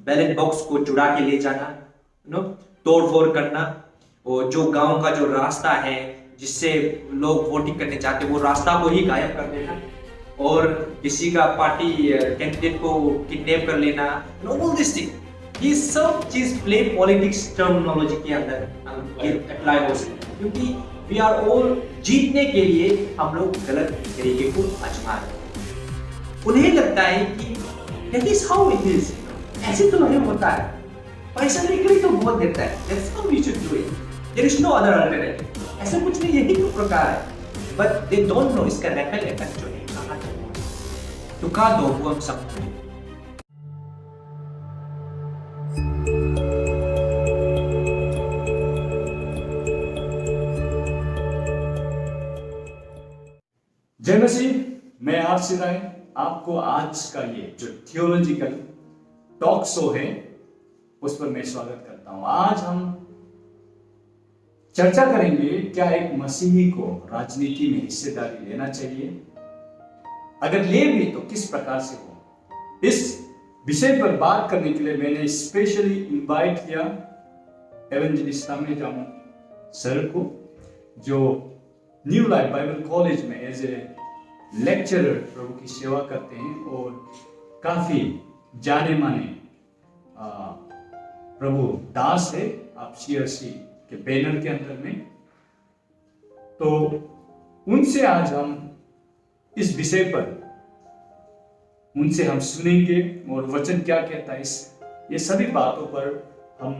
Ballot box को चुरा के ले जाना, तोड़ फोड़ करना, और जो गांव का जो रास्ता है जिससे लोग वोटिंग करने जाते हैं वो रास्ता को ही गायब कर देना, और किसी का पार्टी कैंडिडेट को किडनैप कर लेना, ऑल दिस थिंग, ये सब चीज प्ले पॉलिटिक्स टर्मिनोलॉजी के अंदर अप्लाई हो सकती है, क्योंकि वी आर ऑल जीतने के लिए हम लोग गलत तरीके को आजमा रहे हैं। उन्हें लगता है कि that is how it is, ऐसे तो नहीं होता है, पैसा लेकर तो बहुत देता है, that's how we should do it, there is no other alternative, ऐसा कुछ नहीं, यही तो प्रकार है। बट दे डोंट नो इसका रिपल इफेक्ट जो है कहां तक है। तो का दो वो हम सब जय मसीह, मैं आरसी राय आपको आज का ये जो थियोलॉजिकल टॉक शो है उस पर मैं स्वागत करता हूं। आज हम चर्चा करेंगे क्या एक मसीही को राजनीति में हिस्सेदारी लेना चाहिए, अगर ले भी तो किस प्रकार से हो। इस विषय पर बात करने के लिए मैंने स्पेशली इनवाइट किया एवेंजलिस्ट तामे जामो सर को, जो न्यू लाइफ बाइबल कॉलेज में एज ए लेक्चरर प्रभु की सेवा करते हैं और काफी जाने माने प्रभु दास है आप CRC के बैनर के अंदर में। तो उनसे आज हम इस विषय पर उनसे हम सुनेंगे और वचन क्या कहता है, ये सभी बातों पर हम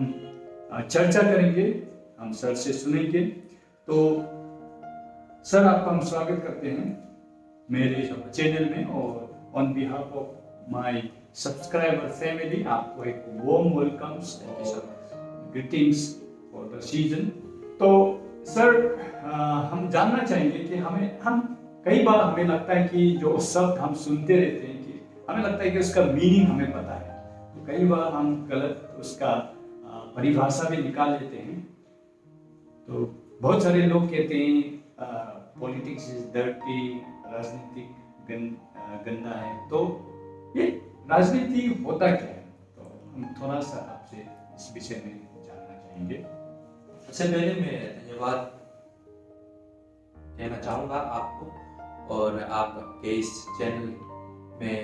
चर्चा करेंगे, हम सर से सुनेंगे। तो सर आपका हम स्वागत करते हैं मेरे चैनल में, और on behalf of my subscriber family आपको एक वार्म वेलकम्स और ग्रीटिंग्स फॉर द सीजन। तो सर हम जानना चाहेंगे कि हम कई बार हमें लगता है कि जो शब्द हम सुनते रहते हैं कि हमें लगता है कि उसका मीनिंग हमें पता है, तो कई बार हम गलत उसका परिभाषा भी निकाल लेते हैं। तो बहुत सारे लोग कहते हैं पॉलिटिक्स इज डर्टी, राजनीति गंदा है। तो ये राजनीति होता क्या है, तो हम थोड़ा सा आपसे इस विषय में जानना चाहेंगे। सबसे पहले मैं धन्यवाद कहना चाहूँगा आपको, और आपके इस चैनल में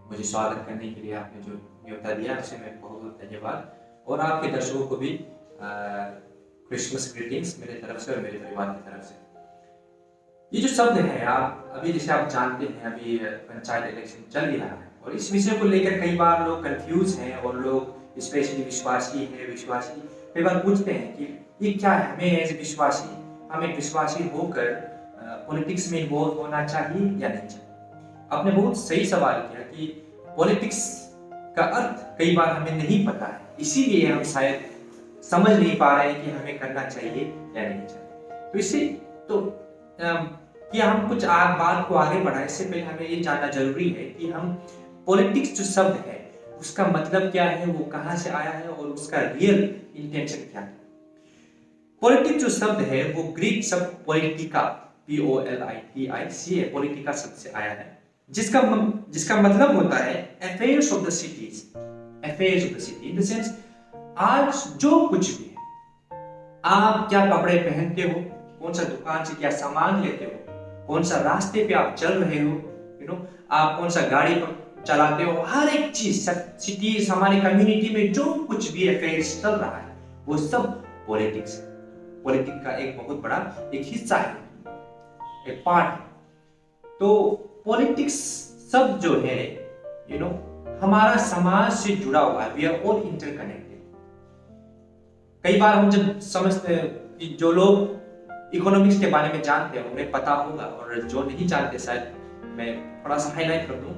मुझे स्वागत करने के लिए आपने जो न्योता दिया उससे मैं बहुत धन्यवाद, और आपके दर्शकों को भी क्रिसमस ग्रीटिंग्स मेरे तरफ से और मेरे परिवार की तरफ से। ये जो शब्द है, आप अभी जैसे आप जानते हैं अभी पंचायत इलेक्शन चल ही रहा है, और इस विषय को लेकर कई बार लोग कंफ्यूज हैं, और लोग स्पेशली विश्वासी कई बार पूछते हैं कि ये क्या है, हमें एज विश्वासी, हमें विश्वासी होकर पॉलिटिक्स में इन्वॉल्व होना चाहिए या नहीं चाहिए। आपने बहुत सही सवाल किया कि पॉलिटिक्स का अर्थ कई बार हमें नहीं पता है, इसीलिए हम शायद समझ नहीं पा रहे हैं कि हमें करना चाहिए या नहीं चाहिए। तो इससे कि हम कुछ बात को आगे बढ़ाएं, इससे पहले हमें ये जानना जरूरी है कि हम पॉलिटिक्स जो शब्द है उसका मतलब क्या है, वो कहां से आया है, और उसका रियल इंटेंशन क्या है। पॉलिटिक्स जो शब्द है वो ग्रीक शब्द पॉलिटिका, POLITICA, पॉलिटिका शब्द से आया है, जिसका मतलब होता है affairs of the cities, affairs of the city in the sense आज जो कुछ भी है, आप क्या कपड़े पहनते हो, कौन सा दुकान से क्या सामान लेते हो, कौन सा रास्ते पे आप चल रहे हो, आप कौन सा गाड़ी पर चलाते हो, हर एक चीज सिटीज हमारे कम्युनिटी में जो कुछ भी अफेयर्स चल रहा है वो सब पॉलिटिक्स है। पॉलिटिक्स का एक बहुत बड़ा एक हिस्सा है, एक पार्ट है। तो पॉलिटिक्स सब जो है हमारा समाज से जुड़ा हुआ है, वी आर ऑल इंटरकनेक्टेड। कई बार हम जब समझते हैं कि जो लोग इकोनॉमिक्स के बारे में जानते हैं उन्हें पता होगा, और जो नहीं जानते शायद मैं थोड़ा सा हाईलाइट कर दूं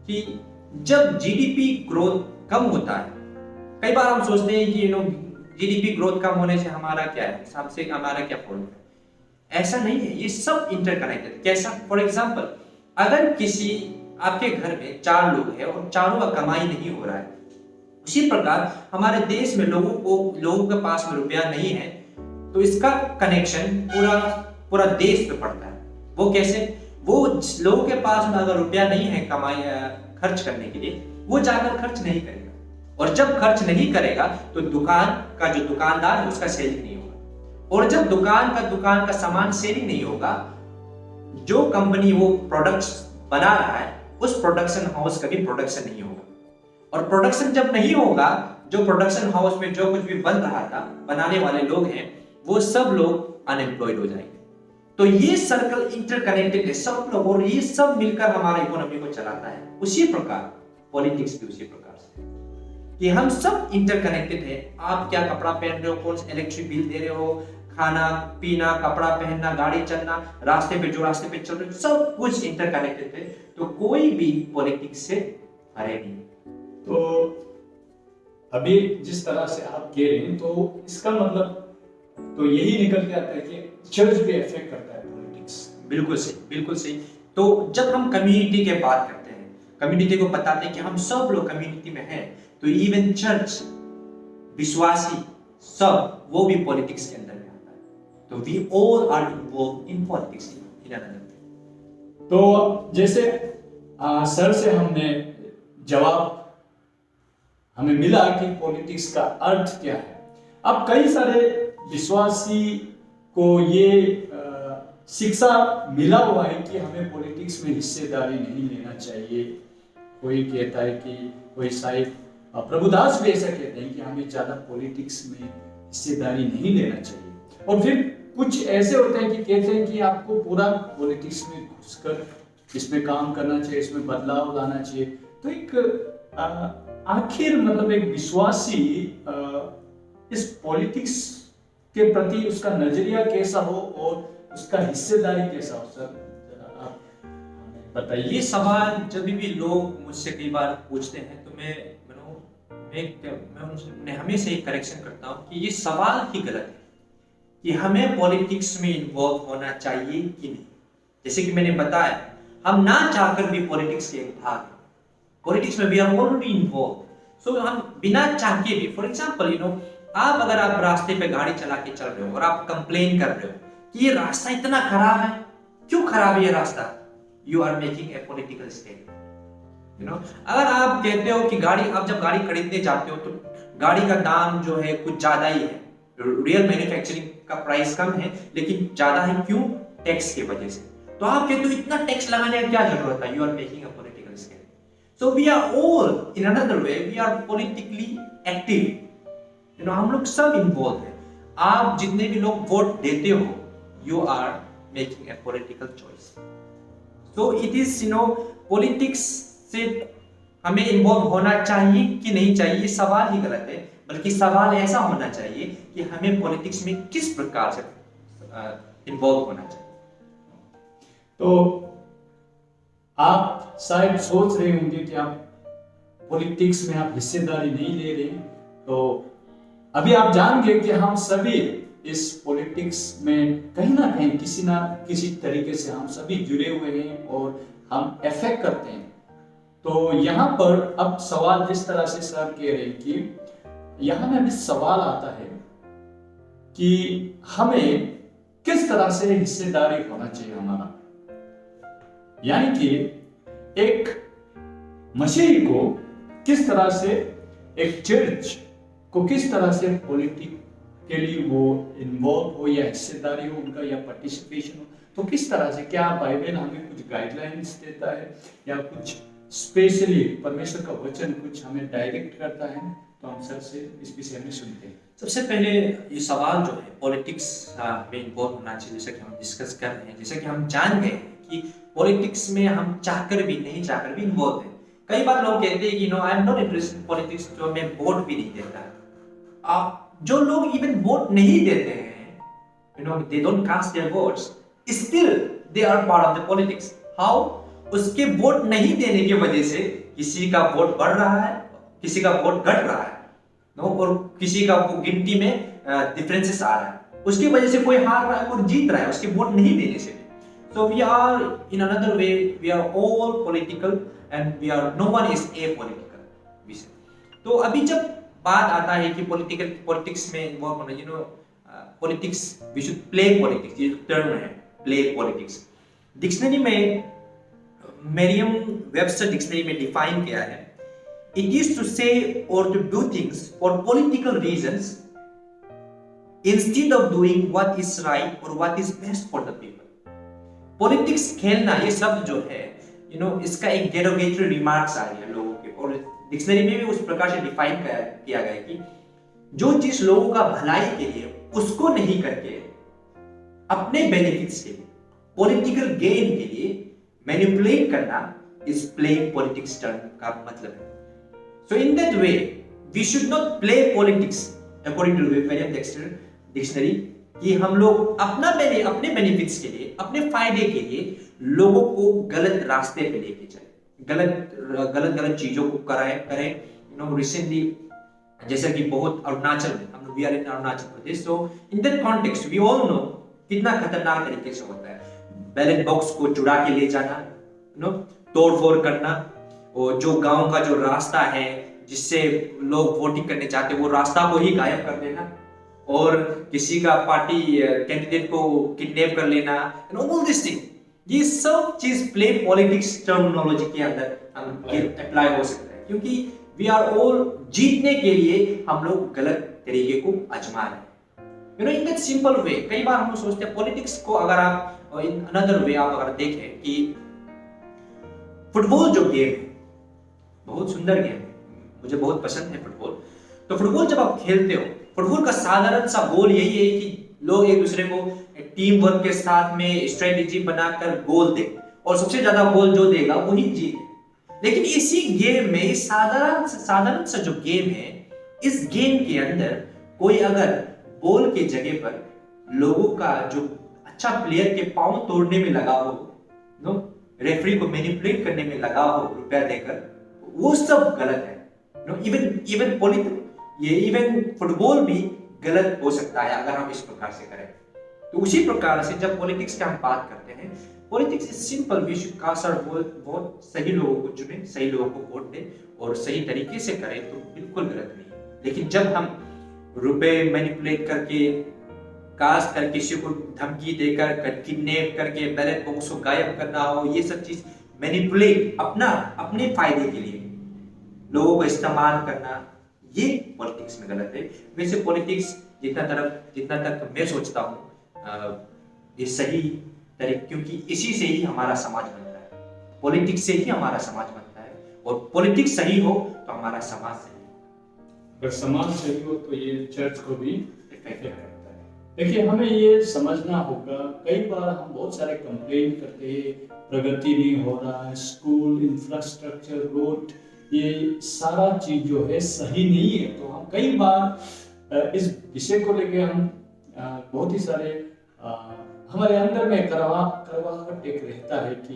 कि जब GDP ग्रोथ कम होता है, कई बार हम सोचते हैं कि GDP ग्रोथ कम होने से हमारा क्या है, सबसे हमारा क्या फॉल्ट है। ऐसा नहीं है, ये सब इंटरकनेक्टेड। कैसा? फॉर एग्जांपल, अगर किसी आपके घर में 4 लोग हैं और चारों का कमाई नहीं हो रहा है, उसी प्रकार हमारे देश में लोगों के पास में रुपया नहीं है, तो इसका कनेक्शन पूरा देश पे पड़ता है। वो कैसे? वो लोगों के पास में अगर रुपया नहीं है कमाई खर्च करने के लिए, वो जाकर खर्च नहीं करेगा, और जब खर्च नहीं करेगा तो दुकान का जो दुकानदार है उसका सेलिंग नहीं होगा, और जब दुकान का सामान सेलिंग नहीं होगा, जो कंपनी वो प्रोडक्ट्स बना रहा है उस प्रोडक्शन हाउस का भी प्रोडक्शन नहीं होगा, और प्रोडक्शन जब नहीं होगा, जो प्रोडक्शन हाउस में जो कुछ भी बन रहा था, बनाने वाले लोग हैं वो सब लोग अनएम्प्लॉयड हो जाएंगे। तो ये सर्कल इंटरकनेक्टेड है सब लोग, और ये सब मिलकर हमारा इकोनॉमी को चलाता है। उसी प्रकार पॉलिटिक्स भी उसी प्रकार से कि हम सब इंटरकनेक्टेड है। आप क्या कपड़ा पहन रहे हो, कौन सा इलेक्ट्रिक बिल दे रहे हो, खाना पीना, कपड़ा पहनना, गाड़ी चलना, रास्ते पे चल रहे हो, सब कुछ इंटरकनेक्टेड है। तो कोई भी पॉलिटिक्स से हरे नहीं। तो अभी जिस तरह से आप कह रहे हैं, तो इसका मतलब तो यही निकल के आता है कि चर्च भी इफेक्ट करता है पॉलिटिक्स। बिल्कुल सही, बिल्कुल सही। तो जब हम कम्युनिटी के बात करते हैं, कम्युनिटी को बताते हैं कि हम सब लोग कम्युनिटी में हैं, तो इवन चर्च, विश्वासी, सब वो भी पॉलिटिक्स के अंदर में आता है। तो we all are involve in politics in another. तो जैसे सर से हमने जवाब हमें मिला कि पॉलिटिक्स का अर्थ क्या है। अब कई सारे विश्वासी को ये शिक्षा मिला हुआ है कि हमें पॉलिटिक्स में हिस्सेदारी नहीं लेना चाहिए। कोई कहता है कि कोई शायद प्रभुदास भी ऐसा कहते हैं कि हमें ज्यादा पॉलिटिक्स में हिस्सेदारी नहीं लेना चाहिए, और फिर कुछ ऐसे होते हैं कि कहते हैं कि आपको पूरा पॉलिटिक्स में घुसकर इसमें काम करना चाहिए, इसमें बदलाव लाना चाहिए। तो एक आखिर मतलब एक विश्वासी इस पॉलिटिक्स के प्रति उसका नजरिया कैसा हो और उसका हिस्सेदारी कैसा हो, सर जरा आप बताइए। ये सवाल जब भी लोग मुझसे कई बार पूछते हैं तो मैं उन्हें हमेशा एक करेक्शन करता हूँ कि ये सवाल ही गलत है कि हमें पॉलिटिक्स में इन्वॉल्व होना चाहिए कि नहीं। जैसे कि मैंने बताया, हम ना चाहकर भी पॉलिटिक्स के एक भाग हैं। पॉलिटिक्स में वी आर ऑलरेडी इन्वॉल्व। सो हम बिना चाह के भी, फॉर एग्जांपल आप अगर आप रास्ते पे गाड़ी चला के चल रहे हो और आप कंप्लेन कर रहे हो कि ये रास्ता इतना खराब है, क्यों खराब है ये रास्ता, you are making a political statement. अगर आप कहते हो कि आप जब गाड़ी खरीदने जाते हो तो गाड़ी का दाम जो है कुछ ज्यादा ही है, रियल मैन्युफैक्चरिंग का प्राइस कम है लेकिन ज्यादा है, क्यों, टैक्स की वजह से। तो आप कहते हो इतना टैक्स लगाने की क्या जरूरत है, you are making a political statement. So we are all in another way we are politically active. हम लोग सब इन्वॉल्व हैं। आप जितने भी लोग वोट देते हो, you are making a political choice. So it is politics से हमें इन्वॉल्व होना चाहिए कि नहीं चाहिए, ये सवाल ही गलत है, बल्कि सवाल ऐसा होना चाहिए कि हमें पॉलिटिक्स में किस प्रकार से इन्वॉल्व होना चाहिए। तो आप शायद सोच रहे होंगे कि आप पॉलिटिक्स में आप हिस्सेदारी नहीं ले रहे, तो अभी आप जान गए कि हम सभी इस पॉलिटिक्स में कहीं ना कहीं किसी ना किसी तरीके से हम सभी जुड़े हुए हैं और हम इफेक्ट करते हैं। तो यहाँ पर अब सवाल जिस तरह से सर कह रहे हैं कि यहाँ में भी सवाल आता है कि हमें किस तरह से हिस्सेदारी होना चाहिए हमारा, यानी कि एक मसीही को किस तरह से, एक चर्च को किस तरह से पॉलिटिक्स के लिए वो इन्वॉल्व हो या हिस्सेदारी हो उनका या पार्टिसिपेशन हो, तो किस तरह से, क्या बाइबल हमें कुछ गाइडलाइंस देता है या कुछ स्पेशली परमेश्वर का वचन कुछ हमें डायरेक्ट करता है? तो हम सर से इस विषय में सुनते हैं। सबसे पहले ये सवाल जो है पॉलिटिक्स में इन्वॉल्व होना चाहिए, जैसे कि हम डिस्कस कर रहे हैं, जैसे कि हम जान गए कि पॉलिटिक्स में हम चाहकर भी नहीं चाहकर भी इन्वॉल्व हैं। कई बार लोग कहते हैं कि no I am not interested in politics, तो मैं वोट भी नहीं देता। जो लोग इवन वोट नहीं देते हैं, they don't cast their votes, still they are part of the politics. How? उसके वोट नहीं देने की वजह से किसी का वोट बढ़ रहा है, किसी का वोट घट रहा है, और किसी का गिनती में डिफरेंसेस आ रहा है, उसकी वजह से कोई हार रहा है, कोई जीत रहा है उसके वोट नहीं देने से। So we are in another way, we are all political and we are, no one is apolitical, we say. तो अभी जब बात आता है कि पॉलिटिक्स में इन्वॉल्व होना, politics, we should play politics, ये टर्म है प्ले पॉलिटिक्स। डिक्शनरी में, मेरियम वेबस्टर डिक्शनरी में डिफाइन किया है, it is to say or to do things for political reasons instead of doing what is right or what is best for the people. Politics खेलना, ये शब्द जो है इसका एक डेरोगेटरी रिमार्क्स आ रही है लोगों के, और डिक्शनरी में भी उस प्रकार से डिफाइन किया गया है कि जो चीज लोगों का भलाई के लिए उसको नहीं करके अपने बेनिफिट्स के लिए, पॉलिटिकल गेन के लिए मैनिपुलेट करना इस प्लेइंग पॉलिटिक्स टर्म का मतलब है. So in that way we should not play politics according to वेरियन डिक्शनरी, कि हम लोग अपने बेनिफिट्स के लिए, अपने फायदे के लिए लोगों को गलत रास्ते पे लेके जाए, गलत चीजों को करें. रिसेंटली जैसे कि बहुत अरुणाचल में, हम we are in Arunachal Pradesh, so in that context we all know कितना खतरनाक तरीके से होता है बैलेट बॉक्स को चुरा के ले जाना, तोड़फोड़ करना, और जो गांव का जो रास्ता है जिससे लोग वोटिंग करने चाहते हैं वो रास्ता को ही गायब कर देना, और किसी का पार्टी कैंडिडेट को किडनैप कर लेना, ऑल दिस थिंग. ये सब चीज प्ले पॉलिटिक्स टर्मिनोलॉजी के अंदर अप्लाई हो सकता है, क्योंकि वी आर ऑल जीतने के लिए हम लोग गलत तरीके को आजमा रहे हैं. इन दैट सिंपल वे कई बार हम सोचते हैं पॉलिटिक्स को, अगर आप इन अनदर वे आप अगर देखें कि फुटबॉल जो गेम है बहुत सुंदर गेम है, मुझे बहुत पसंद है फुटबॉल. तो फुटबॉल जब आप खेलते हो, फुटबॉल का साधारण सा गोल यही है कि लोग एक दूसरे को टीम वर्क के साथ में स्ट्रेटेजी बनाकर गोल दे, और सबसे ज्यादा गोल जो देगा वही जीते. लेकिन इसी गेम में साधारण सा जो गेम है, इस गेम के अंदर कोई अगर बॉल के जगह पर लोगों का जो अच्छा प्लेयर के पांव तोड़ने में लगा हो, रेफरी को मैनिपुलेट करने में लगा हो रुपया देकर, वो सब गलत है. इवन फुटबॉल भी गलत हो सकता है अगर हम इस प्रकार से करें. तो उसी प्रकार से जब पॉलिटिक्स की हम बात करते हैं, politics is simple. We should cast our vote, सही लोगों को चुने, सही लोगों को वोट दें और सही तरीके से करें तो बिल्कुल गलत नहीं. लेकिन जब हम रुपए मैनिपुलेट करके, कास्ट कर, किसी को धमकी देकर, किडनैप करके बैलेट बॉक्स को गायब करना हो, ये सब चीज मैनिपुलेट अपने फायदे के लिए लोगों को इस्तेमाल करना, ये पॉलिटिक्स में गलत है. वैसे पॉलिटिक्स जितना तक मैं सोचता हूँ ये सही तरीके, क्योंकि इसी से ही हमारा समाज बनता है, पॉलिटिक्स से ही हमारा समाज बनता है, और पॉलिटिक्स सही हो तो हमारा समाज सही हो. अगर समाज सही हो तो ये चर्च को भी इफेक्ट करता है. देखिए, हमें ये समझना होगा, कई बार हम बहुत सारे कंप्लेन करते हैं प्रगति नहीं हो रहा है, स्कूल, इंफ्रास्ट्रक्चर, रोड, ये सारा चीज जो है सही नहीं है. तो हम कई बार इस विषय को लेके हम बहुत ही सारे हमारे अंदर में करवाहट एक रहता है कि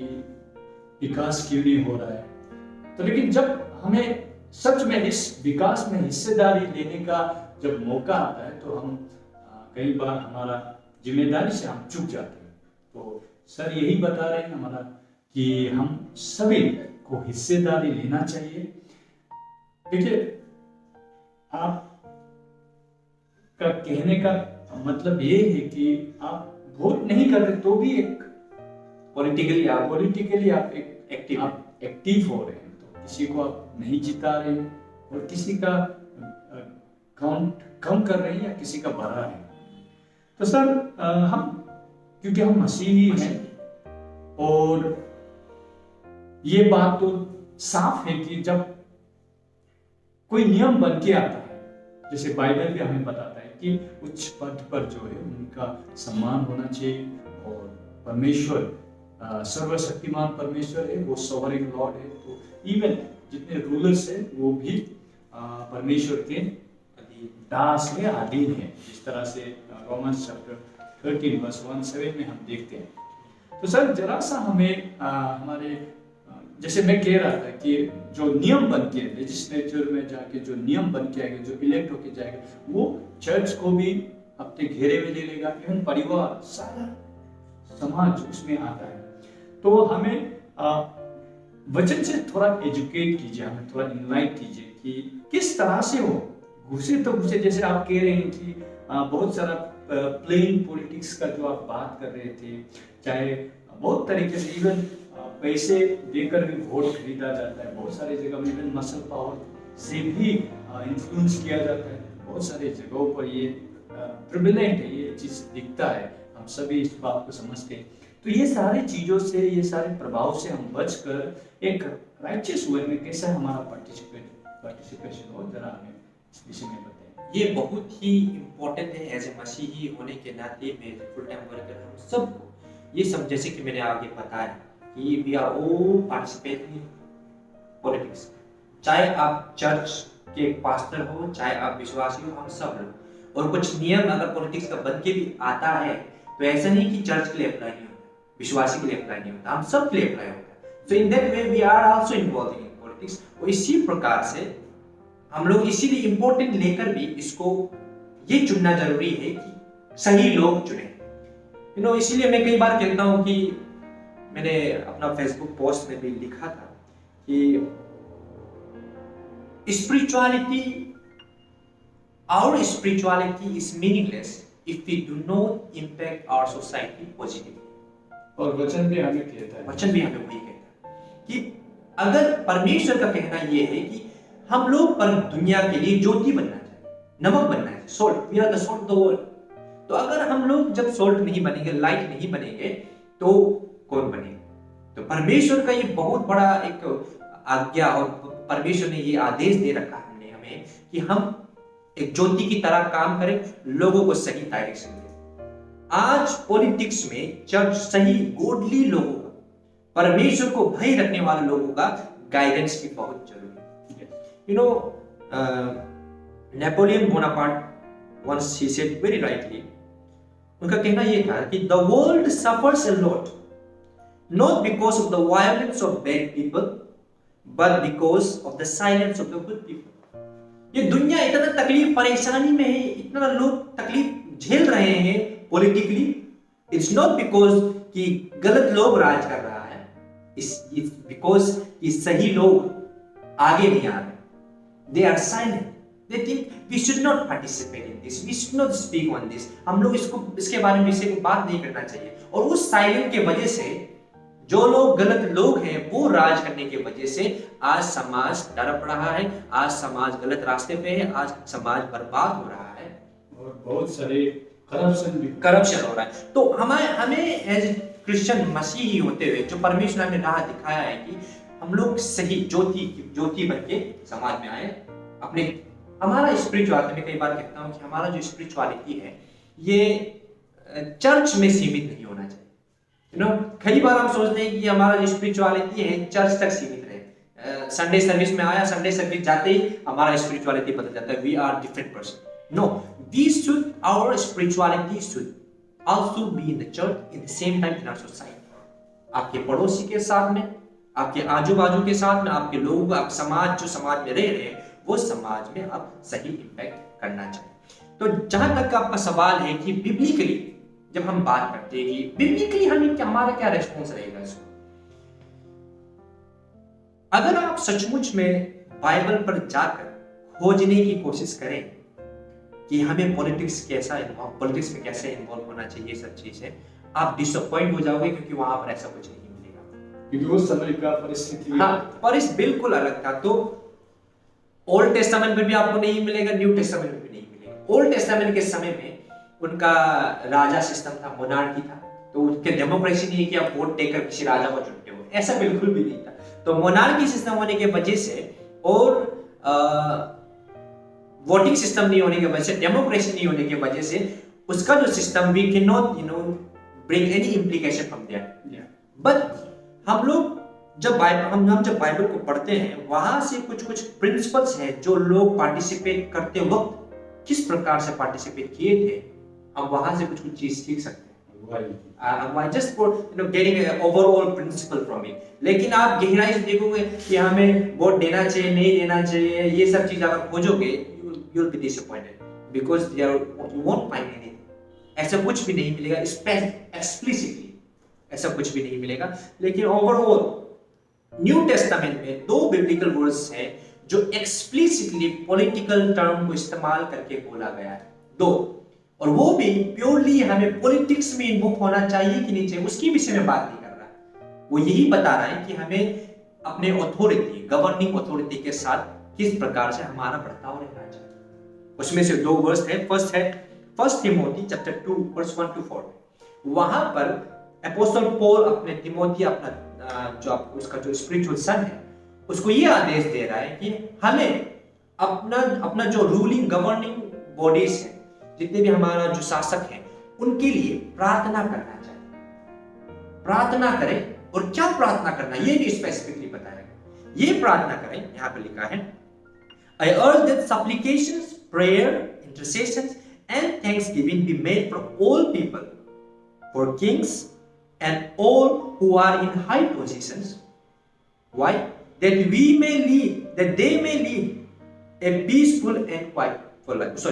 विकास क्यों नहीं हो रहा है. तो लेकिन जब हमें सच में इस विकास में हिस्सेदारी लेने का जब मौका आता है तो हम कई बार हमारा जिम्मेदारी से हम चूक जाते हैं. तो सर यही बता रहे हैं हमारा कि हम सभी को हिस्सेदारी लेना चाहिए. देखिए, आप का कहने का मतलब ये है कि आप वोट नहीं करते तो भी एक पॉलिटिकली आप एक्टिव हो रहे हैं. तो किसी को आप नहीं जिता रहे हैं और किसी का काउंट कम कर रहे हैं या किसी का बढ़ा रहे हैं. तो सर क्योंकि हम मसीही हैं और ये बात तो साफ है कि जब कोई नियम बन के आता है, जैसे बाइबल भी हमें बताता है कि उच्च पद पर जो है उनका सम्मान होना चाहिए, और परमेश्वर सर्वशक्तिमान परमेश्वर है, वो सॉवरेन लॉर्ड है. तो इवन जितने रूलर्स है वो भी परमेश्वर के दास है, अधीन है, जिस तरह से रोमन्स चैप्टर 13 वर्स 17 में हम देखते हैं. तो सर जरा सा हमें हमारे जैसे मैं कह रहा था कि जो नियम बन के लेजिस्लेचर में जाके जो नियम बन के आएगा, जो इलेक्ट होके जाएगा, वो चर्च को भी अपने घेरे में ले लेगा, इवन परिवार, सारा समाज उसमें आता है. तो हमें वचन से थोड़ा एजुकेट कीजिए, हमें थोड़ा इनलाइट कीजिए कि किस तरह से हो घुसे. जैसे आप कह रहे हैं कि बहुत सारा प्लेन पॉलिटिक्स का जो आप बात कर रहे थे, चाहे बहुत तरीके से इवन पैसे देकर भी वोट खरीदा जाता है, बहुत सारी जगह में इवन मसल पावर से भी इन्फ्लुएंस किया जाता है। बहुत सारे जगहों पर ये प्रिविलेंट है, ये चीज़ दिखता है, हम सभी इस बात को समझते हैं। तो ये सारी चीज़ों से, ये सारे प्रभाव से हम बचकर एक राइचियस वे में कैसे हमारा पार्टिसिपेशन हो, जरा हमें इस विषय में बताएं। ये बहुत ही इम्पोर्टेंट है। एज ए मसीही होने के नाते में फुल टाइम वर्कर हम सबको ये सब, जैसे कि मैंने आगे बताया कि we are all participating in politics. चाहे आप चर्च के एक पास्टर हो, चाहे आप विश्वासी हो, हम सब लोग। और कुछ नियम अगर पॉलिटिक्स का बन के भी आता है तो ऐसा नहीं कि चर्च के लिए अप्लाई नहीं होता, विश्वासी के लिए अप्लाई नहीं होता, हम सब के लिए अप्लाई होता है। So in that way we are also involve in politics. और इसी प्रकार से हम लोग इसीलिए इम्पोर्टेंट लेकर भी इसको ये चुनना जरूरी है कि सही लोग चुने। इसीलिए मैं कई बार कहता हूँ कि मैंने अपना फेसबुक पोस्ट में भी लिखा था कि spirituality, our spirituality is meaningless if we do not impact our society positively. और वचन भी हमें कहता है, वचन भी हमें वही कहता है कि अगर परमेश्वर का कहना ये है कि हम लोग पर दुनिया के लिए ज्योति बनना चाहिए, नमक बनना है, salt, we are the salt of the world. तो अगर हम लोग जब सोल्ट नहीं बनेंगे, लाइट नहीं बनेंगे, तो कौन बनेगा? तो परमेश्वर का ये बहुत बड़ा एक आज्ञा, और परमेश्वर ने ये आदेश दे रखा हमने हमें कि हम एक ज्योति की तरह काम करें, लोगों को सही डायरेक्शन दें। आज पॉलिटिक्स में चर्च सही गॉडली लोगों का, परमेश्वर को भय रखने वाले लोगों का गाइडेंस की बहुत जरूरी है। Napoleon Bonaparte once he said very rightly, उनका कहना यह था कि the world suffers a lot not because of the violence of bad people but because of the silence of the good people। ये दुनिया इतना तकलीफ परेशानी में है, इतना लोग तकलीफ झेल रहे हैं पॉलिटिकली, इट्स नॉट बिकॉज कि गलत लोग राज कर रहा है, इट्स बिकॉज कि सही लोग आगे नहीं आ रहे, they are silent, they think we should not participate in this, we should not speak on this, हम लोग इसके बारे में विषय को बात नहीं करना चाहिए। और उस साइलेंट के वजह से जो लोग गलत लोग हैं वो राज करने की वजह से आज समाज तड़प रहा है, आज समाज गलत रास्ते पे है, आज समाज बर्बाद हो रहा है और बहुत सारे करप्शन हो रहा है। तो हमें एज क्रिश्चियन मसीही होते हुए जो परमेश्वर ने राह दिखाया है कि हम लोग सही ज्योति बन के समाज में आए। अपने हमारा स्पिरिचुअलिटी, में कई बार कहता हूँ कि हमारा जो स्पिरिचुअलिटी है ये चर्च में सीमित नहीं होना चाहिए। कई बार हम सोचते हैं कि हमारा जो स्पिरिचुअलिटी है चर्च तक सीमित रहे, संडे सर्विस में आया, संडे सर्विस जाते ही हमारा स्पिरिचुअलिटी बदल जाता है, we are different person. No, we should, our spirituality should also be in the church in the same time in our society. आपके पड़ोसी के साथ में, आपके आजू बाजू के साथ में, आपके लोग, आप समाज, जो समाज में रह रहे हैं वो समाज में आप सही इंपैक्ट करना चाहिए। तो जहां तक आपका सवाल है कि बिब्लिकली जब हम बात करते हैं कि बिब्लिकली हमारा क्या रेस्पॉन्स रहेगा इसको, अगर आप सचमुच में बाइबल पर जाकर खोजने की कोशिश करें कि हमें पॉलिटिक्स में कैसे इन्वॉल्व होना चाहिए, सब चीजें, आप डिसअपॉइंट हो जाओगे क्योंकि वहां पर ऐसा कुछ नहीं मिलेगा, क्योंकि उस समय का परिस्थिति, परिस्थिति बिल्कुल अलग था। तो ओल्ड टेस्टामेंट में भी आपको नहीं मिलेगा, न्यू टेस्टामेंट में भी नहीं मिलेगा। ओल्ड टेस्टामेंट के समय में उनका राजा सिस्टम था, मोनार्की था, तो उनके डेमोक्रेसी नहीं है कि आप वोट देकर किसी राजा को चुनते हो, ऐसा बिल्कुल भी नहीं था। तो मोनार्की सिस्टम होने के वजह से और वोटिंग सिस्टम नहीं होने की वजह से, डेमोक्रेसी नहीं होने की वजह से, उसका जो system we can not bring any implication from there. But हम लोग जब बाइबल को पढ़ते हैं वहां से कुछ प्रिंसिपल्स हैं जो लोग पार्टिसिपेट करते वक्त किस प्रकार से पार्टिसिपेट किए थे, हम वहां से कुछ चीज सीख सकते हैं। Just for getting overall principal from it. लेकिन आप गहराई से देखोगे कि हमें वोट देना चाहिए, नहीं देना चाहिए, ये सब चीज अगर खोजोगे, you will be disappointed because you won't find anything. ऐसा कुछ भी नहीं मिलेगा एक्सप्लिसिटली, ऐसा कुछ भी नहीं मिलेगा। लेकिन ओवरऑल न्यू टेस्टामेंट में 2 बिब्लिकल वर्ड्स हैं जो एक्सप्लिसिटली पॉलिटिकल टर्म को इस्तेमाल करके बोला गया है, 2, और वो भी प्योरली हमें पॉलिटिक्स में इन्वॉल्व होना चाहिए कि नहीं चाहिए उसकी विषय में बात नहीं कर रहा है। वो यही बता रहा है कि हमें अपने अथॉरिटी, गवर्निंग अथॉरिटी के साथ किस प्रकार से हमारा बर्ताव रहना चाहिए। उसमें से 2 वर्स है। फर्स्ट है 1 तिमोथी चैप्टर 2 वर्स 1 to 4। वहां पर अपोस्टल पॉल अपने तिमोथी जो उसका जो स्पिरिचुअल सन है उसको ये आदेश दे रहा है कि हमें अपना जो रूलिंग गवर्निंग बॉडीज है, जितने भी हमारा जो शासक है, उनके लिए प्रार्थना करना चाहिए। प्रार्थना करें, और क्या प्रार्थना करना ये भी स्पेसिफिकली बताया गया। ये प्रार्थना करें, यहाँ पे लिखा है I urge that supplications, prayer, intercessions and thanksgiving be made for all people, for kings and all who are in high positions. Why? That they may lead a peaceful and quiet life.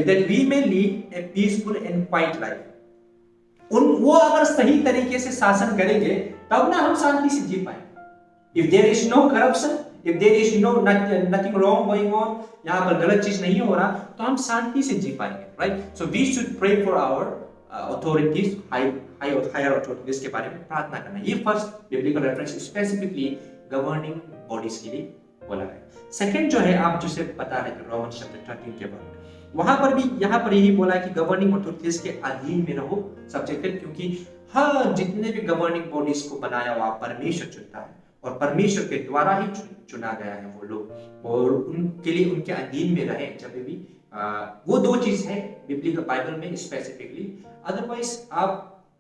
That we may lead a peaceful and quiet life. वो अगर सही तरीके से शासन करेंगे तब ना हम शांति से जी पाएंगे। If there is no corruption, if there is nothing wrong going on, यहाँ पर गलत चीज नहीं हो रहा, तो हम शांति से जी पाएंगे, right? So we should pray for our authorities, higher authorities के बारे में प्रार्थना करना। ये first biblical reference specifically governing bodies के लिए बोला है। सेकंड जो है, आप जिसे बता रहे थे रोमन चैप्टर 13 के बाद, वहां पर भी यहाँ पर यही बोला है कि गवर्निंग अथॉरिटीज के अधीन में रहो, सब्जेक्टेड, क्योंकि हर जितने भी गवर्निंग बॉडीज को बनाया हुआ परमेश्वर चुनता है और परमेश्वर के द्वारा ही चुना गया है वो लोग, और उनके लिए उनके अधीन में रहे जब भी। वो 2 चीज है बिब्लिकल बाइबल में स्पेसिफिकली। अदरवाइज आप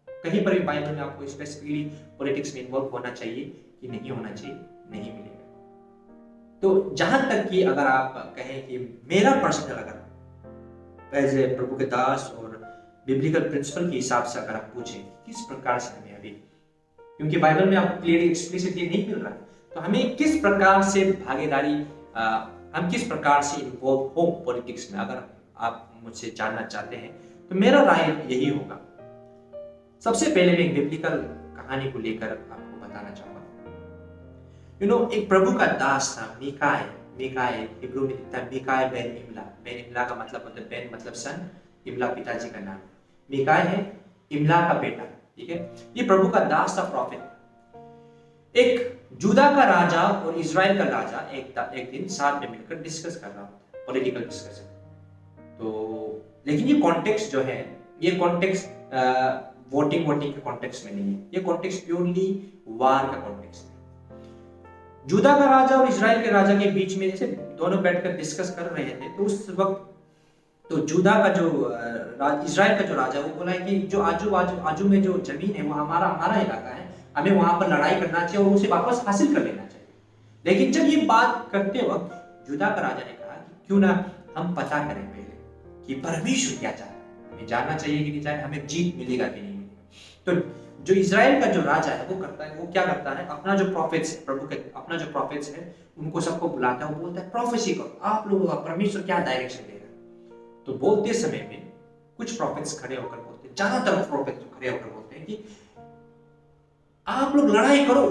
कहीं पर भी बाइबल में आपको स्पेसिफिकली पॉलिटिक्स में इन्वॉल्व होना चाहिए कि नहीं होना चाहिए, नहीं मिलेगा। तो जहां तक कि अगर आप कहें कि मेरा पर्सनल, अगर एज ए प्रभु के दास और बिब्लिकल प्रिंसिपल के हिसाब से अगर आप पूछें किस प्रकार से हमें अभी, क्योंकि बाइबल में आपको क्लियरली एक्सप्लिसिट ये नहीं मिल रहा है, तो हमें किस प्रकार से भागीदारी, हम किस प्रकार से इन्वॉल्व हो पॉलिटिक्स में, अगर आप मुझसे जानना चाहते हैं तो मेरा राय यही होगा। सबसे पहले मैं एक बिब्लिकल कहानी को लेकर आपको बताना चाहूंगा। एक प्रभु का दास था मिकाएल, हिब्रू में लिखता है मिकाएल बेन इमला। बेन इमला का मतलब होता है, बेन मतलब सन, इमला पिताजी का नाम। मिकाएल है इमला का बेटा, ठीक है। ये प्रभु का दास था, प्रॉफिट। एक जूदा का राजा और इजराइल का राजा एक दिन साथ में मिलकर डिस्कस कर रहा था, पॉलिटिकल डिस्कशन। तो लेकिन ये कॉन्टेक्स्ट जो है, ये कॉन्टेक्स्ट वोटिंग के कॉन्टेक्स्ट में नहीं है, ये कॉन्टेक्स्ट प्योरली वार का कॉन्टेक्स्ट है। जूदा का राजा और इजराइल के राजा के बीच में जैसे दोनों बैठकर डिस्कस कर रहे थे, तो उस वक्त तो जूदा का जो इजराइल का जो राजा, वो बोला है कि जो आजू में जो जमीन है वो हमारा इलाका है, हमें वहां पर लड़ाई करना चाहिए और उसे वापस हासिल कर लेना चाहिए। लेकिन जब ये बात करते वक्त जूदा का राजा ने कहा कि क्यों ना हम पता करें पहले कि परमेश्वर क्या चाहता है, हमें जानना चाहिए कि नहीं चाहिए, हमें जीत मिलेगा कि नहीं मिलेगा। तो जो इजराइल का जो राजा है वो क्या करता है, अपना जो प्रॉफिट्स है, प्रभु के अपना जो प्रॉफिट्स है उनको सबको बुलाता है, वो बोलता है प्रोफेसी करो, आप लोगों का परमेश्वर क्या डायरेक्शन देगा। तो बोलते समय में कुछ प्रॉफिट्स खड़े होकर बोलते हैं, ज्यादातर प्रॉफिट्स खड़े होकर बोलते हैं कि आप लोग लड़ाई करो,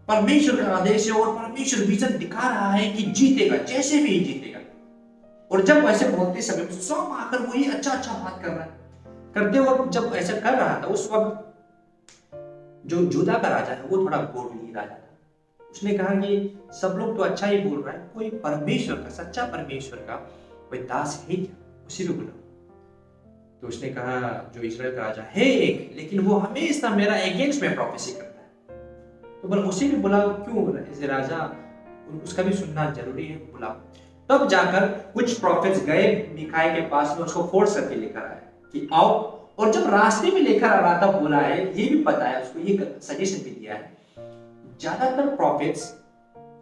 परमेश्वर का आदेश है और परमेश्वर विजन दिखा रहा है कि जीतेगा, जैसे भी जीतेगा। और जब ऐसे बोलते समय सब आकर वही अच्छा बात कर रहा है, करते वक्त जब ऐसा कर रहा था, उस वक्त जो जूदा का राजा है वो थोड़ा बोल्डली राजा था। उसने कहा कि सब लोग तो अच्छा ही बोल रहा है, कोई परमेश्वर का, सच्चा परमेश्वर का कोई दास है क्या, उसी को बुलाओ। तो उसने कहा जो इजराइल का राजा है एक, लेकिन वो हमेशा मेरा अगेंस्ट में प्रोफेसी करता है। तो बोला उसी को बुलाओ। क्यों बोला, ऐसे राजा, उसका भी सुनना जरूरी है, बुलाओ। तब जाकर कुछ प्रॉफिट्स गए मिकाई के पास में, उसको फोर्स करके लेकर आए कि आओ। और जब रास्ते में लेकर आ रहा था, बोला है, ये भी पता है उसको, ये सजेशन भी दिया है, ज्यादातर प्रॉफिट्स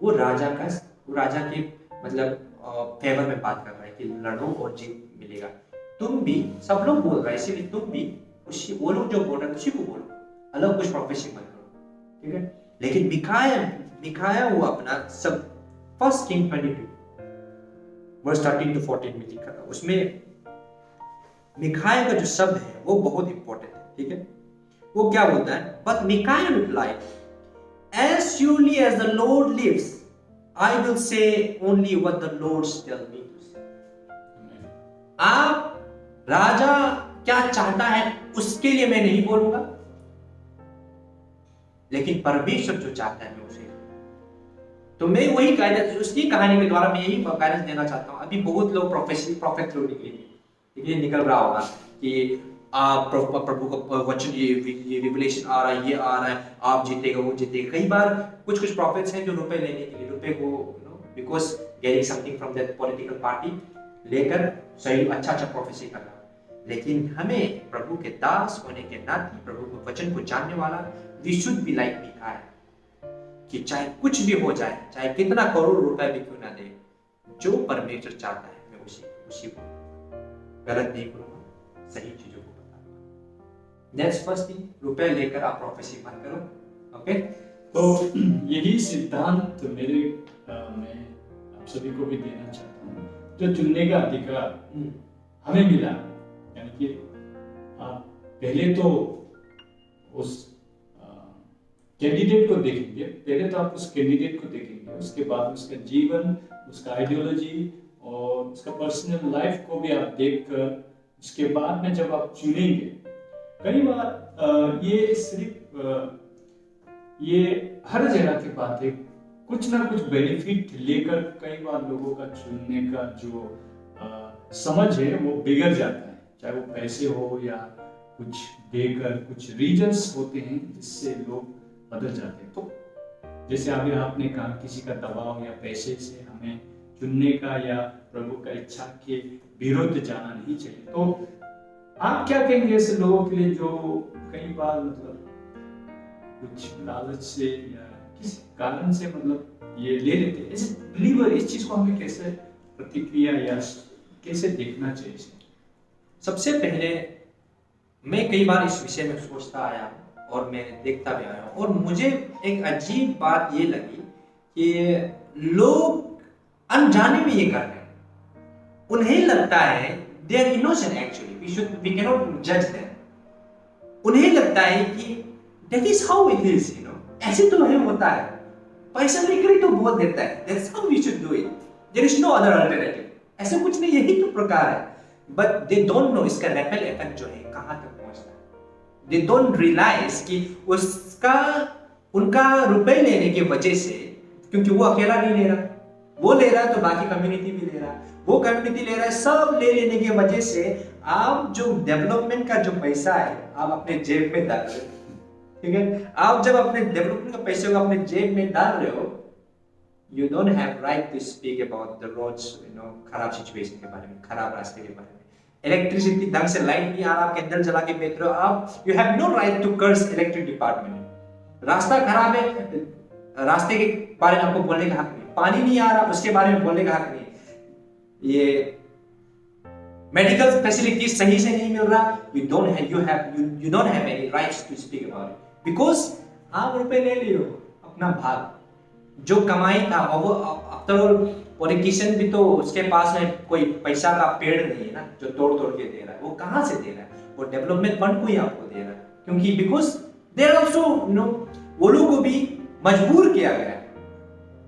वो राजा के मतलब फेवर में बात कर रहा है कि लड़ो और जीत मिलेगा। तुम भी, सब लोग बोल रहे हैं, इसीलिए तुम भी वो लोग जो बोल रहे हैं उसी को बोलो, अलग कुछ प्रोफेसी मत करो, ठीक है। लेकिन मिकाया वो अपना सब 1 किंग 22 वर्स 13 to 14 में लिखा था, उसमें मिकाया का जो शब्द है वो बहुत इंपॉर्टेंट है, ठीक है। वो क्या बोलता है, but Micaiah replied, as surely as the Lord lives, I will say only what the Lord tells me to say. आप राजा क्या चाहता है उसके लिए मैं नहीं बोलूंगा, लेकिन परमेश्वर जो चाहता है मैं उसे। तो मैं वही गाइडेंस, उसकी कहानी के द्वारा मैं यही गाइडेंस देना चाहता हूँ। अभी बहुत लोग प्रॉफिट लोग निकले निकल रहा होगा कि आप प्रभु का वचन, ये रिवलेशन आ रहा है, ये आ रहा है, आप जीतेगा, वो जीतेगा। कई बार कुछ प्रॉफिट्स हैं जो रुपए लेने के लिए, रुपए को because getting something from that political party लेकर सही अच्छा प्रोफेसी कर रहा है। लेकिन हमें प्रभु के दास होने के नाते, प्रभु के वचन को जानने वाला, we should be like Micah, कि चाहे कुछ भी हो जाए, चाहे कितना करोड़ रुपए भी क्यों ना दे, जो परमेश्वर चाहता है मैं उसी को गलत नहीं करूंगा, सही चीजों को बताऊंगा। दैट्स फर्स्ट थिंग, रुपए लेकर आप प्रोफेसी मत करो। ओके, तो यही सिद्धांत मैं आप सभी को भी देना चाहता हूँ। जो चुनने का अधिकार हमें मिला, यानी कि आप पहले तो उस कैंडिडेट को देखेंगे, पहले तो आप उस कैंडिडेट को देखेंगे, उसके बाद उसका जीवन, उसका आइडियोलॉजी और उसका पर्सनल लाइफ को भी आप देखकर, उसके बाद में जब आप चुनेंगे, कई बार ये सिर्फ ये हर जगह की बात है, कुछ ना कुछ बेनिफिट लेकर कई बार लोगों का चुनने का जो समझ है वो बिगड़ जाता है, चाहे वो पैसे हो या कुछ देकर, कुछ रीजंस होते हैं जिससे लोग बदल जाते हैं। तो जैसे अभी आपने कहा, किसी का दबाव या पैसे से हमें चुनने का या प्रभु का इच्छा के विरुद्ध जाना नहीं चाहिए। तो आप क्या कहेंगे ऐसे लोगों के लिए जो कई बार मतलब कुछ लालच से या किसी कारण से मतलब ये ले लेते हैं, ऐसे बिलीवर, इस चीज को हमें कैसे प्रतिक्रिया या कैसे देखना चाहिए? सबसे पहले मैं कई बार इस विषय में सोचता आया हूँ और मैं देखता भी आया हूँ, और मुझे एक अजीब बात ये लगी कि लोग अनजाने में ये कर रहे हैं। उन्हें लगता है they are innocent, actually we can not जज देम। उन्हें लगता है कि that is how it is, ऐसे तो है, होता है, पैसा लेकर ही तो बोल देता है, that's how we should do it, there is no other alternative, ऐसे कुछ नहीं, यही तो प्रकार है। बट दे डोंट नो इसका रिपल इफेक्ट जो है कहां तक पहुंचता है। दे डोंट रियलाइज कि उनका रुपए लेने की वजह से, क्योंकि वो अकेला नहीं ले रहा, वो ले रहा है तो बाकी कम्युनिटी भी ले रहा है, वो कम्युनिटी ले रहा है, सब ले लेने की वजह से आप जो डेवलपमेंट का जो पैसा है आप अपने जेब में डाल रहे हो। ठीक है, आप जब अपने डेवलपमेंट का पैसे को अपने जेब में डाल रहे हो, you don't have right to speak about the roads, खराब सिचुएशन के बारे में, खराब रास्ते के बारे में, इलेक्ट्रिसिटी ढंग से लाइट नहीं आ रहा, आप कैंडल जला के बेच रहे हो, आप you have no right to curse electric department. रास्ता खराब है, रास्ते के बारे में आपको बोलने का हक नहीं, पानी नहीं आ रहा उसके बारे में बोलने का हक नहीं, ये मेडिकल फैसिलिटी सही से नहीं मिल रहा, you don't have any rights to speak about it, because आप रुपए ले लियो अपना भाग जो कमाई था, और वो आफ्टर ऑल पॉलिटिशियन भी तो उसके पास में कोई पैसा का पेड़ नहीं है ना जो तोड़ तोड़ के दे रहा है, वो कहां से दे रहा है, वो डेवलपमेंट फंड को ही आपको दे रहा है, क्योंकि बिकॉज देयर आल्सो वो लोगों को भी मजबूर किया गया है,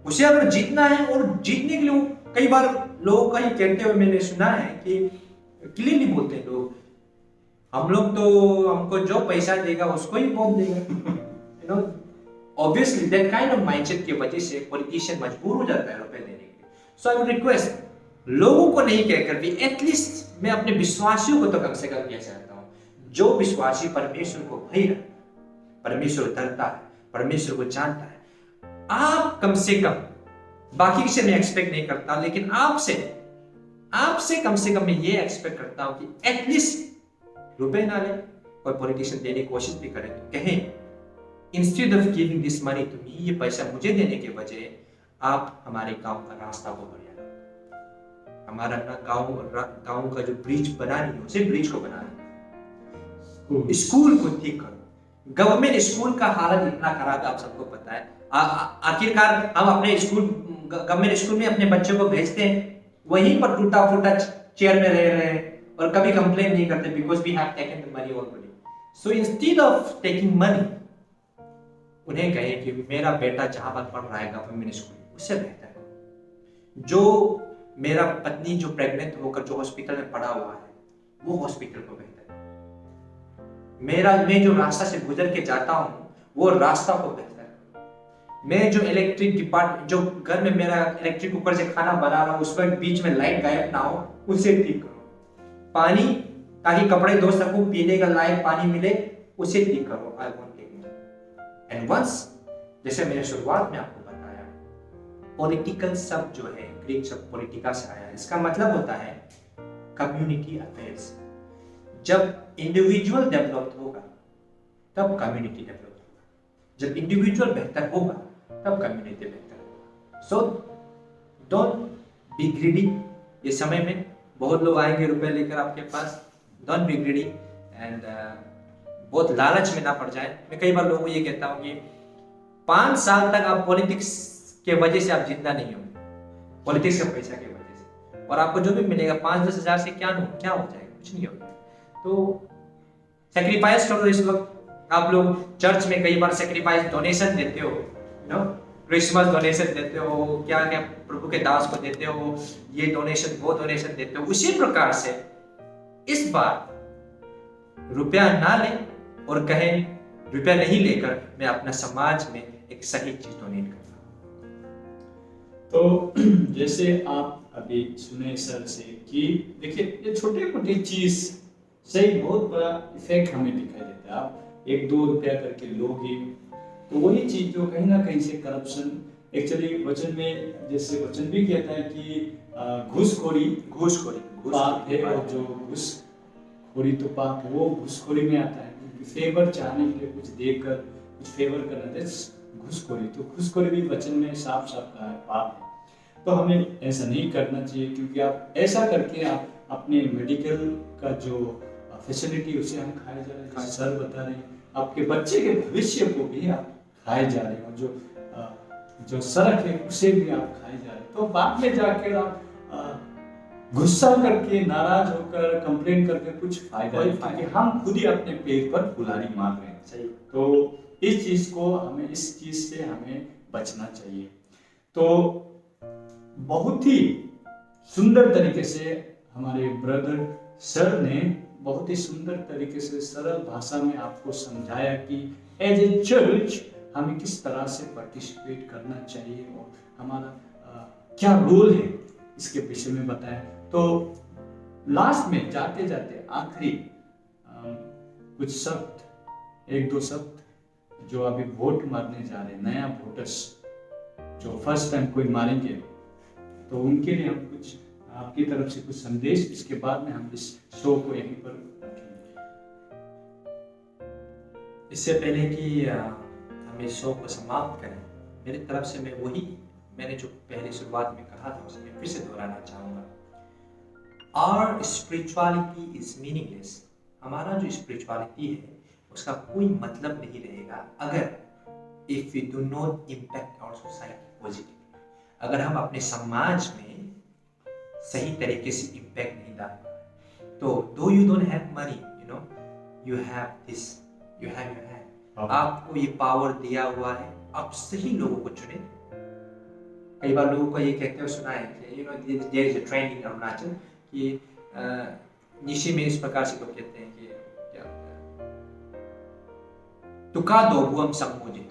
उसे अगर जीतना है, और जीतने के लिए कई बार लोगों का ही कहते हुए मैंने सुना है कि क्लियरली बोलते हैं लोग, हम लोग तो हमको जो पैसा देगा उसको ही वोट देगा। Obviously, that kind of mindset की वजह से पॉलिटिशियन मजबूर हो जाता है रुपए देने के लिए। So I would request, लोगों को नहीं कहकर भी एटलीस्ट मैं अपने विश्वासियों को तो कम से कम कह सकता हूँ, जो विश्वासी परमेश्वर को भय रखता है, परमेश्वर डरता है, परमेश्वर को जानता है, आप कम से कम, बाकी से मैं एक्सपेक्ट नहीं करता, लेकिन आपसे कम से कम मैं ये एक्सपेक्ट करता हूँ कि एटलीस्ट रुपए ना ले, कोई पॉलिटिशियन देने की कोशिश भी करे तो कहें, instead of giving this money to me, ये पैसा मुझे देने के बजाय आप हमारे गांव का रास्ता को बढ़िया, हमारा ना गांव का जो ब्रिज बना रही है उसे ब्रिज को बना रही, स्कूल को ठीक करो। गवर्नमेंट स्कूल का हालत इतना खराब है, आप सबको पता है। आखिरकार हम अपने स्कूल, गवर्नमेंट स्कूल में अपने बच्चों को भेजते हैं, वहीं पर टूटा फूटा चेयर में रह रहे हैं और कभी कंप्लेन नहीं करते, because we have taken the money already. So instead of taking money, उन्हें कहे कि मेरा बेटा जहां पर पढ़ रहा है गवर्नमेंट स्कूल, उससे बेहतर है जो मेरा पत्नी जो प्रेग्नेंट होकर जो हॉस्पिटल में पड़ा हुआ है वो हॉस्पिटल को बेहतर है, मैं जो रास्ता से गुजर के जाता हूं वो रास्ता को बेहतर है, मैं जो इलेक्ट्रिक डिपार्ट जो घर में मेरा इलेक्ट्रिक कुकर से खाना बना रहा हूँ उस वक्त बीच में लाइट गायब ना हो, उसे ठीक करो। पानी ताकि कपड़े धो सकूं, पीने का लायक पानी मिले, उसे ठीक करो। I want it. And once, जैसे मैंने शुरुआत में आपको बताया, पॉलिटिकल शब्द जो है ग्रीक शब्द पॉलिटिका से आया है, इसका मतलब होता है कम्युनिटी अफेयर्स। जब इंडिविजुअल डेवलप होगा तब कम्युनिटी डेवलप होगा, जब इंडिविजुअल बेहतर होगा तब कम्युनिटी बेहतर होगा। So don't be greedy. ये समय में बहुत लोग आएंगे रुपए लेकर आपके पास, डोंट बी ग्रीडी एंड बहुत लालच में ना पड़ जाए। मैं कई बार लोगों को ये कहता हूँ कि 5 साल तक आप पॉलिटिक्स के वजह से आप जिंदा नहीं हो, पॉलिटिक्स का पैसा के वजह से, और आपको जो भी मिलेगा 5-10 हजार से क्या हो जाएगा, कुछ नहीं होगा। तो सेक्रीफाइस करो इस वक्त। आप लोग चर्च में कई बार सेक्रीफाइस डोनेशन देते हो, नो क्रिसमस डोनेशन देते हो, क्या क्या प्रभु के दास को देते हो, ये डोनेशन वो डोनेशन देते हो। उसी प्रकार से इस बार रुपया ना लें और कहें रुपया नहीं लेकर मैं अपना समाज में एक सही चीज डोनेट करता हूं। तो जैसे आप अभी सुने सर से कि देखिए ये छोटे मोटे चीज से ही बहुत बड़ा इफेक्ट हमें दिखाई देता है। आप 1-2 रुपया करके लोगे तो वही चीज जो कहीं ना कहीं से करप्शन, एक्चुअली वचन में जैसे वचन भी कहता है कि घूसखोरी पाप है, और जो घूसखोरी तो पाप वो घूसखोरी में आता है, फेवर चाहने के लिए कुछ देकर कुछ फेवर करना, घूसखोरी। तो घूसखोरी भी वचन में साफ साफ कहा है पाप है। तो हमें ऐसा नहीं करना चाहिए, क्योंकि आप ऐसा करके आप अपने मेडिकल का जो फैसिलिटी उसे हम खाए जा रहे हैं, सर बता रहे हैं, आपके बच्चे के भविष्य को भी आप खाए जा रहे हैं, और जो सड़क है उसे भी आप खाए जा रहे हैं। तो बाद में जाकर आप गुस्सा करके, नाराज होकर, कंप्लेन करके कुछ फायदा नहीं, क्योंकि हम खुद ही अपने पेट पर कुल्हाड़ी मार रहे हैं। सही। तो इस चीज को हमें, इस चीज से हमें बचना चाहिए। तो बहुत ही सुंदर तरीके से हमारे ब्रदर सर ने बहुत ही सुंदर तरीके से सरल भाषा में आपको समझाया कि एज ए चर्च हमें किस तरह से पार्टिसिपेट करना चाहिए और हमारा क्या रोल है इसके विषय में बताया। तो लास्ट में जाते जाते आखिरी कुछ शब्द, 1-2 शब्द जो अभी वोट मारने जा रहे हैं, नया वोटर्स जो फर्स्ट टाइम कोई मारेंगे, तो उनके लिए हम कुछ आपकी तरफ से कुछ संदेश, इसके बाद में हम इस शो को यहीं पर रखेंगे। इससे पहले कि हम इस शो को समाप्त करें, मेरी तरफ से मैं वही मैंने जो पहले शुरुआत में कहा था उसे मैं फिर से दोहराना चाहूँगा। Our spirituality is meaningless। हमारा जो स्पिरिचुअलिटी है उसका कोई मतलब नहीं रहेगा अगर if we do not impact our society positively। अगर हम अपने समाज में सही तरीके से इम्पैक्ट नहीं डाल पाए, तो though you don't have money, you know, you have this, you have your hand। आपको ये पावर दिया हुआ है, आप सही लोगों को चुने। कई बार लोगों को ये कहते हुए सुना है कि there is a trend in Arunachal कि निशी में इस प्रकार से लोग कहते हैं कि क्या तुका दोबुम सम्मुजित।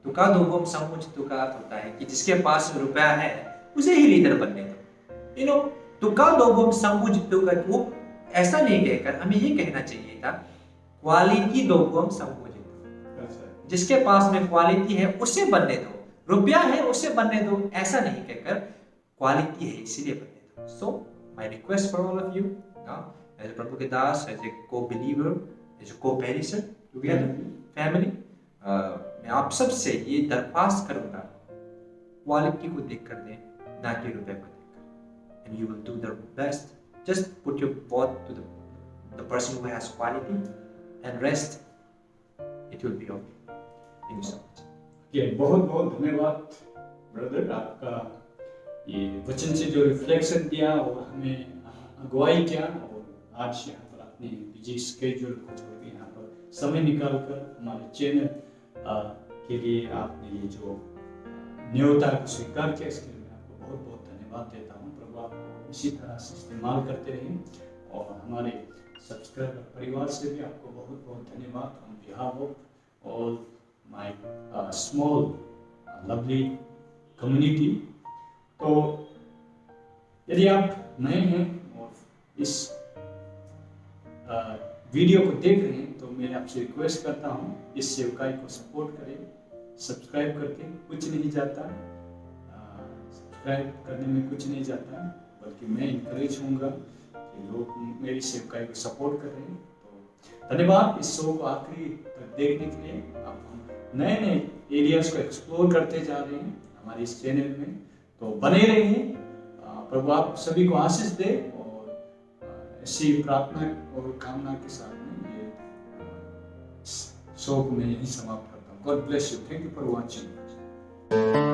तुका दोबुम सम्मुजित का अर्थ होता है कि जिसके पास रुपया है उसे ही लीडर बनने दो। यू नो, तुका दोबुम सम्मुजित का वो ऐसा नहीं कहकर हमें ये कहना चाहिए था क्वालिटी दोबुम सम्मुजित। जिसके पास में क्वालिटी है उसे बनने दो, रुपया है उसे बनने दो, ऐसा नहीं कहकर क्वालिटी है इसीलिए बनने दो। सो my request for all of you, as a प्रभु के दास, as a co-believer, as a co-perisher together, family, मैं आप सब से ये दरख्वास्त करूँगा, क्वालिटी को देख कर दें, ना कि रुपए को देखकर, and you will do the best. Just put your vote to the person who has quality, and rest, it will be okay. Thank you so much. ये बहुत बहुत धन्यवाद ब्रदर, आपका ये वचन से जो रिफ्लेक्शन दिया और हमें अगुवाई किया, और आज यहाँ पर अपने बिजी स्केड्यूल को छोड़ के यहाँ पर समय निकालकर हमारे चैनल के लिए आपने ये जो न्योता को स्वीकार किया, इसके लिए मैं आपको बहुत बहुत धन्यवाद देता हूँ। प्रभु आपको इसी तरह से इस्तेमाल करते रहें, और हमारे सब्सक्राइबर परिवार से भी आपको बहुत बहुत धन्यवाद on behalf of all my small lovely community. तो यदि आप नए हैं और इस वीडियो को देख रहे हैं तो मैं आपसे रिक्वेस्ट करता हूँ इस सेवकाई को सपोर्ट करें। सब्सक्राइब करके कुछ नहीं जाता, सब्सक्राइब करने में कुछ नहीं जाता, बल्कि मैं इनकरेज होऊंगा कि लोग मेरी सेवकाई को सपोर्ट कर रहे हैं। तो धन्यवाद इस शो को आखिरी तक देखने के लिए। अब हम नए नए एरियाज को एक्सप्लोर करते जा रहे हैं हमारे इस चैनल में, तो बने रहिए। प्रभु आप सभी को आशीष दे और ऐसी प्रार्थना और कामना के साथ में ये शो को मैं यहीं समाप्त करता हूँ। God bless you. Thank you for watching.